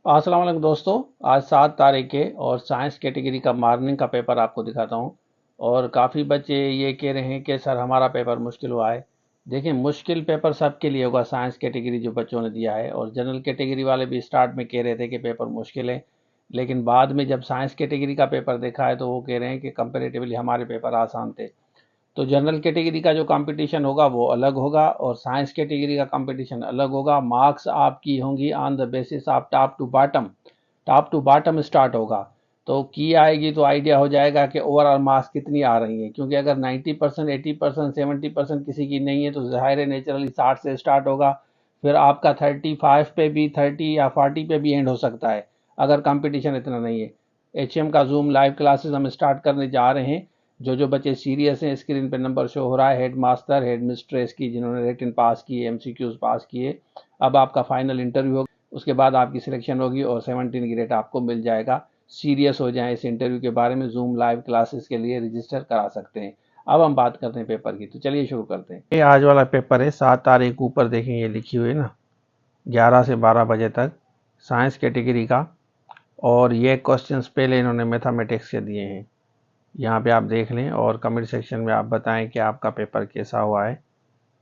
अस्सलाम वालेकुम दोस्तों। आज 7 तारीख है और साइंस कैटेगरी का मॉर्निंग का पेपर आपको दिखाता हूँ। और काफ़ी बच्चे ये कह रहे हैं कि सर हमारा पेपर मुश्किल हुआ है। देखिए, मुश्किल पेपर सबके लिए होगा, साइंस कैटेगरी जो बच्चों ने दिया है। और जनरल कैटेगरी वाले भी स्टार्ट में कह रहे थे कि पेपर मुश्किल है, लेकिन बाद में जब साइंस कैटेगरी का पेपर देखा है तो वो कह रहे हैं कि कंपेरेटिवली हमारे पेपर आसान थे। तो जनरल कैटेगरी का जो कंपटीशन होगा वो अलग होगा और साइंस कैटेगरी का कंपटीशन अलग होगा। मार्क्स आपकी होंगी on the basis of top to bottom start होगा। तो की आएगी तो आइडिया हो जाएगा कि ओवरऑल मार्क्स कितनी आ रही है, क्योंकि अगर 90%, 80%, 70% किसी की नहीं है तो जाहिर है नेचुरली 60 से स्टार्ट होगा। फिर आपका 35 पे भी, 30 या 40 पे भी एंड हो सकता है अगर कंपटीशन इतना नहीं है। एचएम का जूम लाइव क्लासेस हम स्टार्ट करने जा रहे हैं। जो जो बच्चे सीरियस हैं, स्क्रीन पे नंबर शो हो रहा है, हेड मास्टर, हेड मिस्ट्रेस की, जिन्होंने रिटन पास किए, एमसीक्यूज पास किए। अब आपका फाइनल इंटरव्यू होगा, उसके बाद आपकी सिलेक्शन होगी और 17 ग्रेड आपको मिल जाएगा। सीरियस हो जाएं इस इंटरव्यू के बारे में, जूम लाइव क्लासेस के लिए रजिस्टर करा सकते हैं। अब हम बात करते हैं पेपर की, तो चलिए शुरू करते हैं। ये आज वाला पेपर है, 7 तारीख ऊपर देखें ये लिखी हुई है ना, 11 से 12 बजे तक साइंस कैटेगरी का। और ये क्वेश्चंस पहले इन्होंने मैथमेटिक्स के दिए हैं, यहाँ पे आप देख लें। और कमेंट सेक्शन में आप बताएं कि आपका पेपर कैसा हुआ है।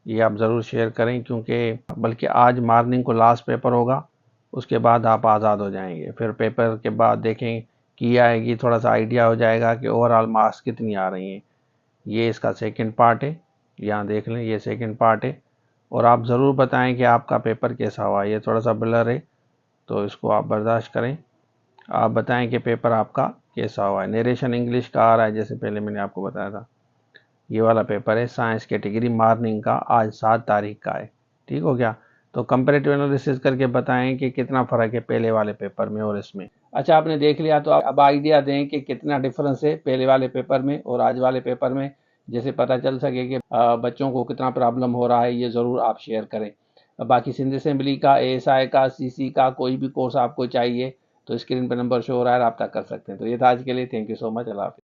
ये आप ज़रूर शेयर करें, क्योंकि बल्कि आज मॉर्निंग को लास्ट पेपर होगा, उसके बाद आप आज़ाद हो जाएंगे। फिर पेपर के बाद देखें की आएगी, थोड़ा सा आइडिया हो जाएगा कि ओवरऑल मार्क्स कितनी आ रही हैं। ये इसका सेकंड पार्ट है, यहाँ देख लें, ये सेकंड पार्ट है। और आप ज़रूर बताएं कि आपका पेपर कैसा हुआ। ये थोड़ा सा ब्लर है तो इसको आप बर्दाश्त करें। आप बताएं कि पेपर आपका कैसा हुआ है। नरेशन इंग्लिश का आ रहा है, जैसे पहले मैंने आपको बताया था। ये वाला पेपर है साइंस कैटेगरी मॉर्निंग का, आज 7 तारीख का है। ठीक हो गया? तो कंपेरेटिव एनालिसिस करके बताएं कि कितना फ़र्क है पहले वाले पेपर में और इसमें। अच्छा, आपने देख लिया तो अब आइडिया दें कि कितना डिफरेंस है पहले वाले पेपर में और आज वाले पेपर में, जैसे पता चल सके कि बच्चों को कितना प्रॉब्लम हो रहा है। ये ज़रूर आप शेयर करें। बाकी सिंध असेंबली का, एएसआई का, सीसी का कोई भी कोर्स आपको चाहिए तो स्क्रीन पर नंबर शो हो रहा है, रब्ता कर सकते हैं। तो ये था आज के लिए। Thank you so much. Allah हाफिज़।